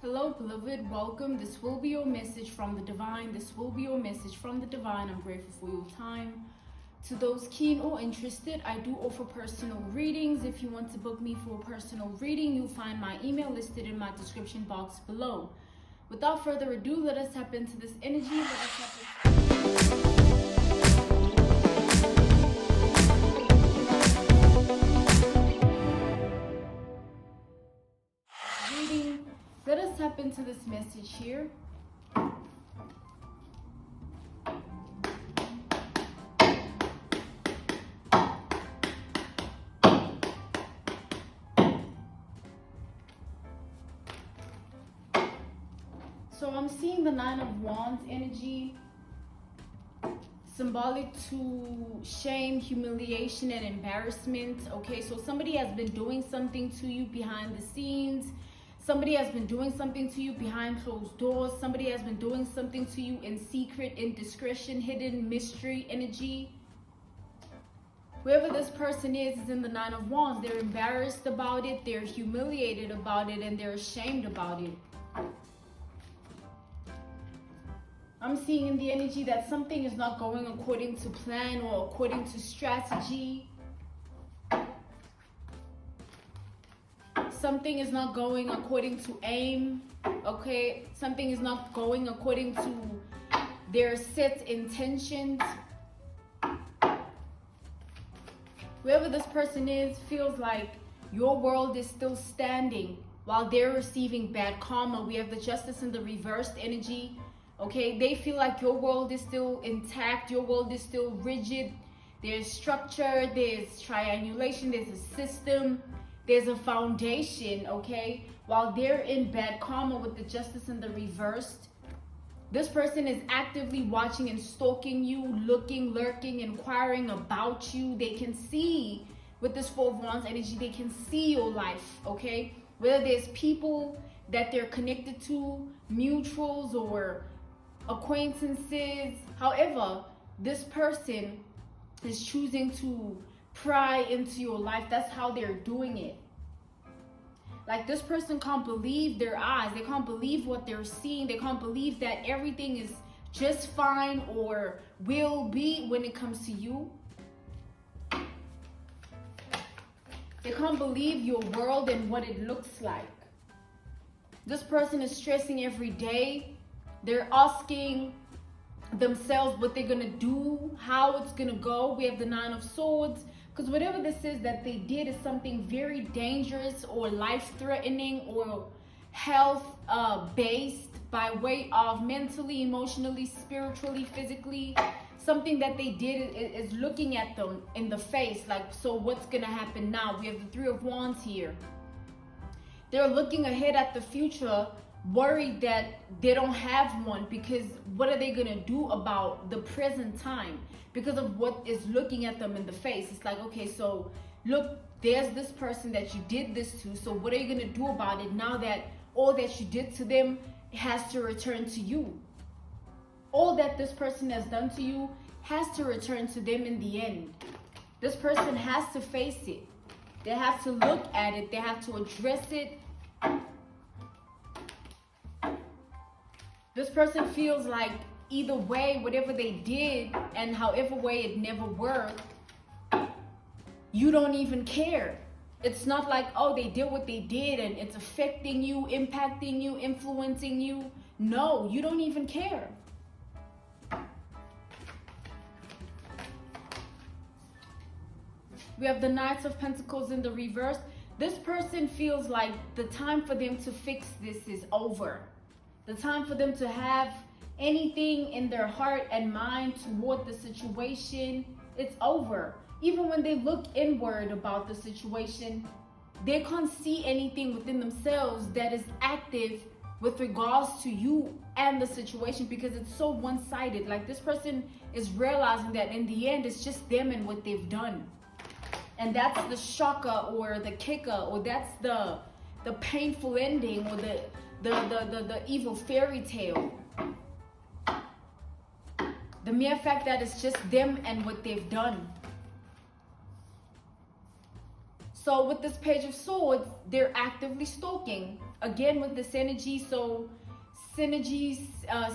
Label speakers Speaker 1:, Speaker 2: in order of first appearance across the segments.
Speaker 1: Hello, beloved. Welcome. This will be your message from the divine. This will be your message from the divine. I'm grateful for your time. To those keen or interested, I do offer personal readings. If you want to book me for a personal reading, you'll find my email listed in my description box below. Without further ado, let us tap into this energy. Let us tap into reading. Let us tap into this message here. So I'm seeing the Nine of Wands energy, symbolic to shame, humiliation, and embarrassment. Okay, so somebody has been doing something to you behind the scenes. Somebody has been doing something to you behind closed doors. Somebody has been doing something to you in secret, in discretion, hidden, mystery energy. Whoever this person is in the Nine of Wands. They're embarrassed about it, they're humiliated about it, and they're ashamed about it. I'm seeing in the energy that something is not going according to plan or according to strategy. Something is not going according to aim, okay? Something is not going according to their set intentions. Whoever this person is feels like your world is still standing while they're receiving bad karma. We have the Justice in the reversed energy. Okay, they feel like your world is still intact, your world is still rigid. There's structure, there's triangulation, there's a system, there's a foundation, okay? While they're in bad karma with the Justice in the reversed, this person is actively watching and stalking you, looking, lurking, inquiring about you. They can see, with this Four of Wands energy, they can see your life, okay? Whether there's people that they're connected to, mutuals or acquaintances. However, this person is choosing to pry into your life. That's how they're doing it. Like, this person can't believe their eyes. They can't believe what they're seeing. They can't believe that everything is just fine or will be when it comes to you. They can't believe your world and what it looks like. This person is stressing every day. They're asking themselves what they're gonna do, how it's gonna go. We have the Nine of Swords, because whatever this is that they did is something very dangerous or life-threatening or health-based by way of mentally, emotionally, spiritually, physically. Something that they did is looking at them in the face, like, so what's gonna happen now? We have the Three of Wands here. They're looking ahead at the future, worried that they don't have one, because what are they gonna do about the present time because of what is looking at them in the face? It's like, okay, so look, there's this person that you did this to, so what are you gonna do about it now that all that you did to them has to return to you? All that this person has done to you has to return to them in the end. This person has to face it. They have to look at it. They have to address it. This person feels like either way, whatever they did and however way it never worked, you don't even care. It's not like, oh, they did what they did and it's affecting you, impacting you, influencing you. No, you don't even care. We have the Knights of Pentacles in the reverse. This person feels like the time for them to fix this is over. The time for them to have anything in their heart and mind toward the situation, it's over. Even when they look inward about the situation, they can't see anything within themselves that is active with regards to you and the situation, because it's so one-sided. Like, this person is realizing that in the end, it's just them and what they've done. And that's the shocker or the kicker, or that's the painful ending, or the evil fairy tale. The mere fact that it's just them and what they've done. So with this Page of Swords, they're actively stalking. again with this energy, so synergy,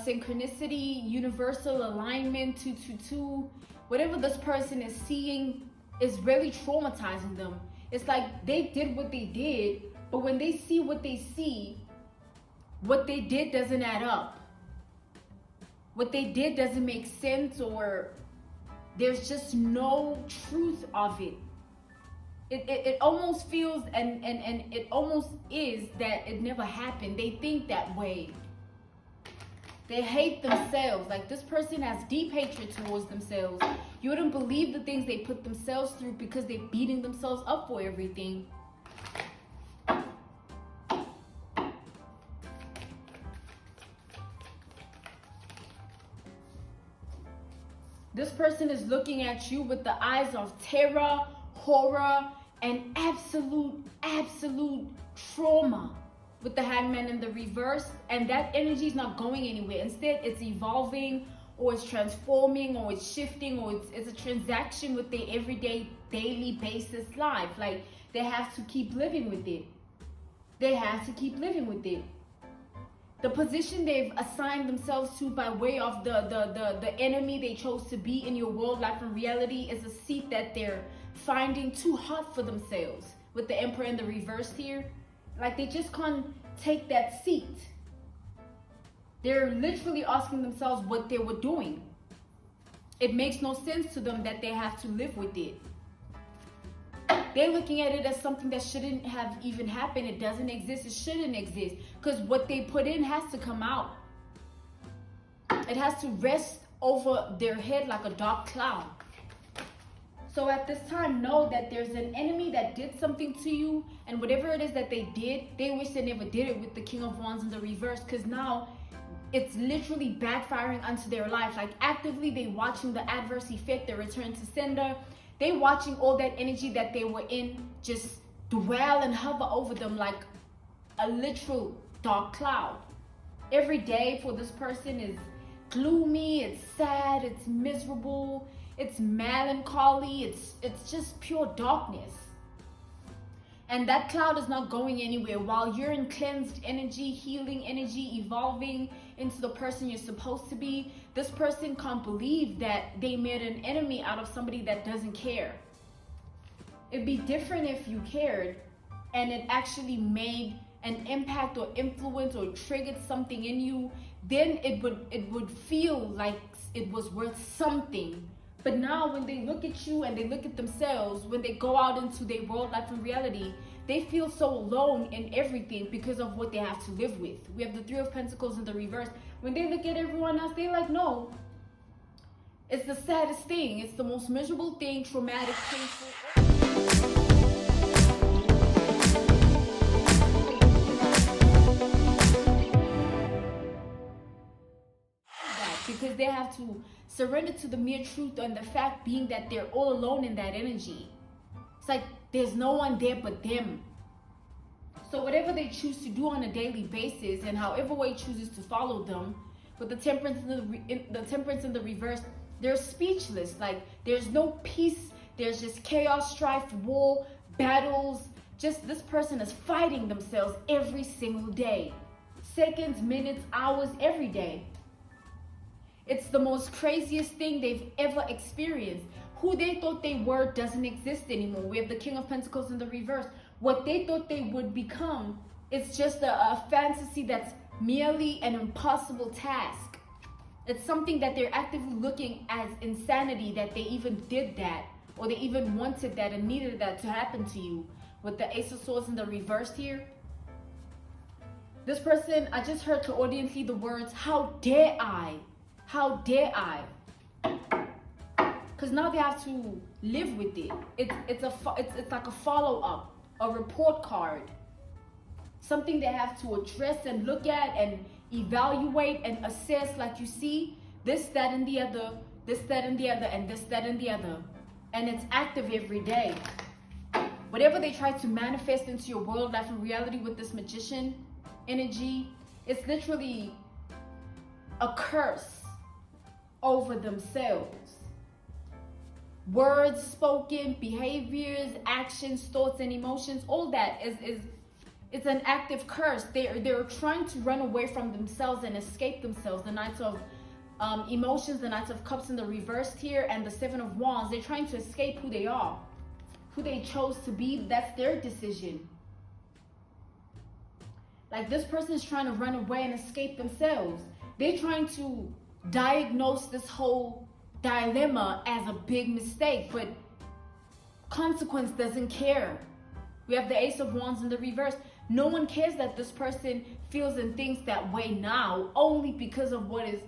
Speaker 1: synchronicity, universal alignment, 222, whatever this person is seeing is really traumatizing them. It's like they did what they did, but when they see what they see, what they did doesn't add up. What they did doesn't make sense, or there's just no truth of it. It almost feels and it almost is that it never happened. They think that way. They hate themselves. Like, this person has deep hatred towards themselves. You wouldn't believe the things they put themselves through because they're beating themselves up for everything. This person is looking at you with the eyes of terror, horror, and absolute trauma with the Hangman in the reverse. And that energy is not going anywhere. Instead, it's evolving, or it's transforming, or it's shifting, or it's a transaction with their everyday, daily basis life. Like, they have to keep living with it. They have to keep living with it. The position they've assigned themselves to by way of the enemy they chose to be in your world, life, and reality is a seat that they're finding too hot for themselves. With the Emperor in the reverse here, like, they just can't take that seat. They're literally asking themselves what they were doing. It makes no sense to them that they have to live with it. They're looking at it as something that shouldn't have even happened. It doesn't exist. It shouldn't exist. Because what they put in has to come out. It has to rest over their head like a dark cloud. So at this time, know that there's an enemy that did something to you. And whatever it is that they did, they wish they never did it with the King of Wands in the reverse. Because now it's literally backfiring onto their life. Like, actively, they're watching the adverse effect, the return to sender. They watching all that energy that they were in just dwell and hover over them like a literal dark cloud. Every day for this person is gloomy, it's sad, it's miserable, it's melancholy, it's just pure darkness. And that cloud is not going anywhere. While you're in cleansed energy, healing energy, evolving into the person you're supposed to be, this person can't believe that they made an enemy out of somebody that doesn't care. It'd be different if you cared and it actually made an impact or influence or triggered something in you. Then it would feel like it was worth something. But now when they look at you and they look at themselves, when they go out into their world, life, and reality, they feel so alone in everything because of what they have to live with. We have the Three of Pentacles in the reverse. When they look at everyone else, they're like, no. It's the saddest thing. It's the most miserable thing, traumatic, painful. Because they have to surrender to the mere truth, and the fact being that they're all alone in that energy. It's like there's no one there but them. So whatever they choose to do on a daily basis, and however way chooses to follow them, with the temperance in the reverse, they're speechless. Like, there's no peace. There's just chaos, strife, war, battles. Just this person is fighting themselves every single day. Seconds, minutes, hours, every day. It's the most craziest thing they've ever experienced. Who they thought they were doesn't exist anymore. We have the King of Pentacles in the reverse. What they thought they would become, it's just a fantasy that's merely an impossible task. It's something that they're actively looking as insanity, that they even did that, or they even wanted that and needed that to happen to you. With the Ace of Swords in the reverse here, this person, I just heard clairaudiently the words, how dare I? How dare I? Because now they have to live with it. It's like a follow-up, a report card. Something they have to address and look at and evaluate and assess. Like, you see, this, that, and the other, this, that, and the other, and this, that, and the other. And it's active every day. Whatever they try to manifest into your world, life, and reality with this magician energy, it's literally a curse over themselves. Words spoken, behaviors, actions, thoughts, and emotions, all that is It's an active curse. They're trying to run away from themselves and escape themselves. The Knights of Emotions, the Knights of Cups in the reversed here, and the Seven of Wands. They're trying to escape who they are, who they chose to be. That's their decision. Like, this person is trying to run away and escape themselves. They're trying to diagnose this whole dilemma as a big mistake, but consequence doesn't care. We have the Ace of Wands in the reverse. No one cares that this person feels and thinks that way now, only because of what is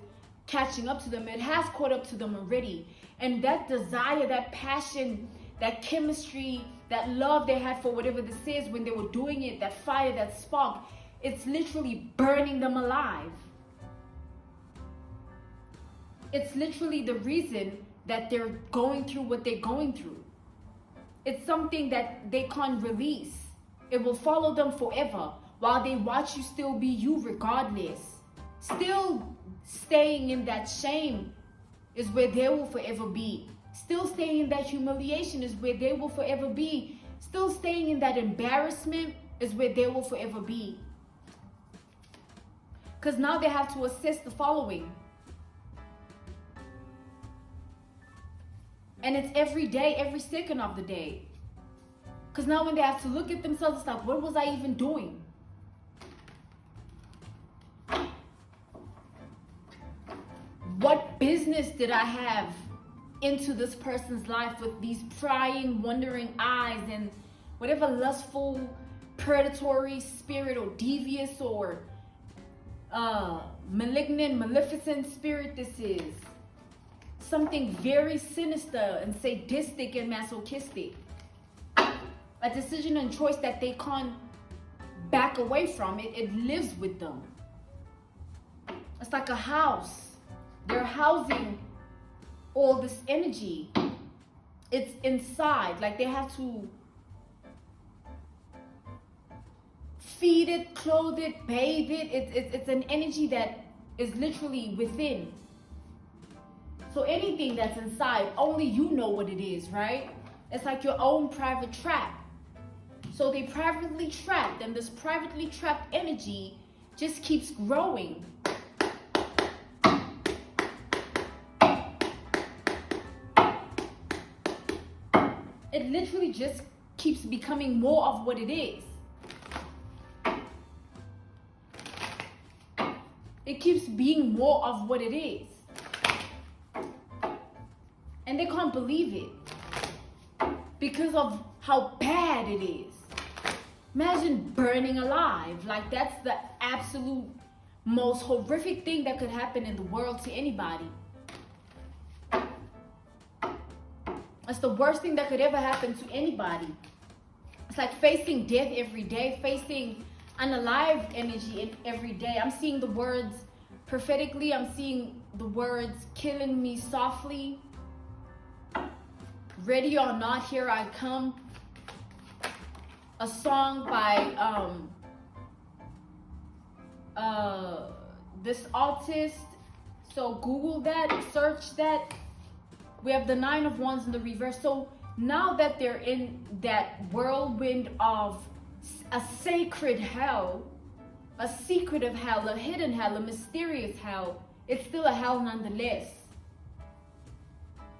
Speaker 1: catching up to them. It has caught up to them already. And that desire, that passion, that chemistry, that love they had for whatever this is when they were doing it, that fire, that spark, it's literally burning them alive. It's literally the reason that they're going through what they're going through. It's something that they can't release. It will follow them forever while they watch you still be you regardless. Still staying in that shame is where they will forever be. Still staying in that humiliation is where they will forever be. Still staying in that embarrassment is where they will forever be. Because now they have to assess the following. And it's every day, every second of the day. Because now when they have to look at themselves, it's like, what was I even doing? What business did I have into this person's life with these prying, wondering eyes and whatever lustful, predatory spirit or devious or malignant, maleficent spirit this is? Something very sinister and sadistic and masochistic. A decision and choice that they can't back away from. It lives with them. It's like a house. They're housing all this energy. It's inside. Like they have to feed it, clothe it, bathe it. It's an energy that is literally within. So anything that's inside, only you know what it is, right? It's like your own private trap. So they privately trapped, and this privately trapped energy just keeps growing. It literally just keeps becoming more of what it is. It keeps being more of what it is. And they can't believe it because of how bad it is. Imagine burning alive. Like, that's the absolute most horrific thing that could happen in the world to anybody. It's the worst thing that could ever happen to anybody. It's like facing death every day, facing unalive energy every day. I'm seeing the words prophetically. I'm seeing the words killing me softly. Ready or not, here I come. A song by this artist. So Google that, search that. We have the Nine of Wands in the reverse. So now that they're in that whirlwind of a sacred hell, a secretive hell, a hidden hell, a mysterious hell, it's still a hell nonetheless.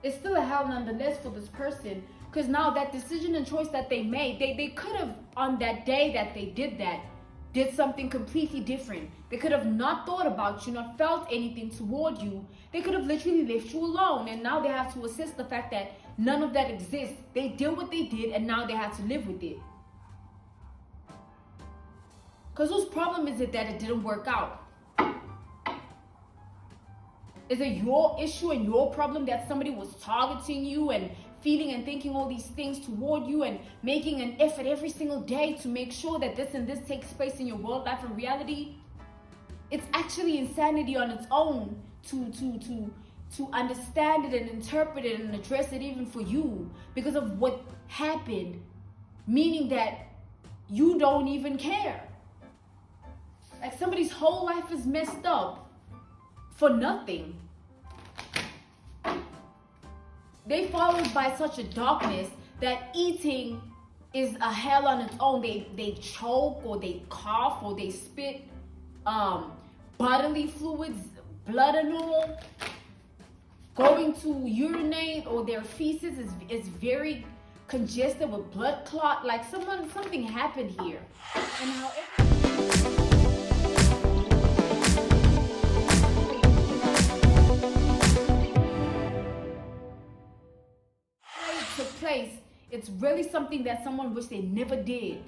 Speaker 1: It's still a hell nonetheless for this person. Because now that decision and choice that they made, they could have, on that day that they did that, did something completely different. They could have not thought about you, not felt anything toward you. They could have literally left you alone. And now they have to assess the fact that none of that exists. They did what they did, and now they have to live with it. Because whose problem is it that it didn't work out? Is it your issue and your problem that somebody was targeting you and feeling and thinking all these things toward you and making an effort every single day to make sure that this and this takes place in your world, life, and reality? It's actually insanity on its own to understand it and interpret it and address it even for you because of what happened, meaning that you don't even care. Like somebody's whole life is messed up for nothing. They followed by such a darkness that eating is a hell on its own. They choke, or they cough, or they spit bodily fluids, blood and all. Going to urinate, or their feces is very congested with blood clot. Like something happened here. And however it took place, it's really something that someone wish they never did.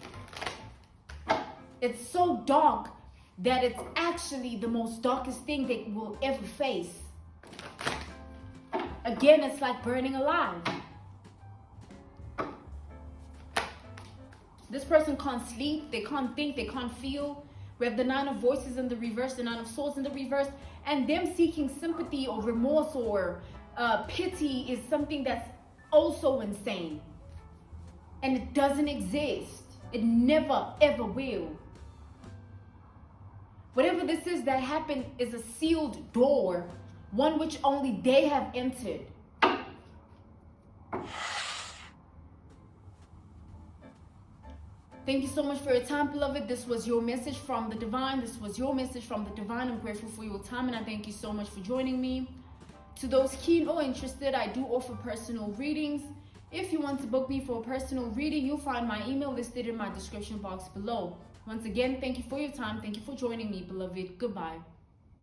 Speaker 1: It's so dark that it's actually the most darkest thing they will ever face. Again, it's like burning alive. This person can't sleep, they can't think, they can't feel. We have the Nine of Voices in the reverse, the Nine of Swords in the reverse, and them seeking sympathy or remorse or pity is something that's also insane. And it doesn't exist. It never, ever will. Whatever this is that happened is a sealed door, one which only they have entered. Thank you so much for your time, beloved. This was your message from the divine. This was your message from the divine. I'm grateful for your time, and I thank you so much for joining me. To those keen or interested, I do offer personal readings. If you want to book me for a personal reading, you'll find my email listed in my description box below. Once again, thank you for your time. Thank you for joining me, beloved. Goodbye.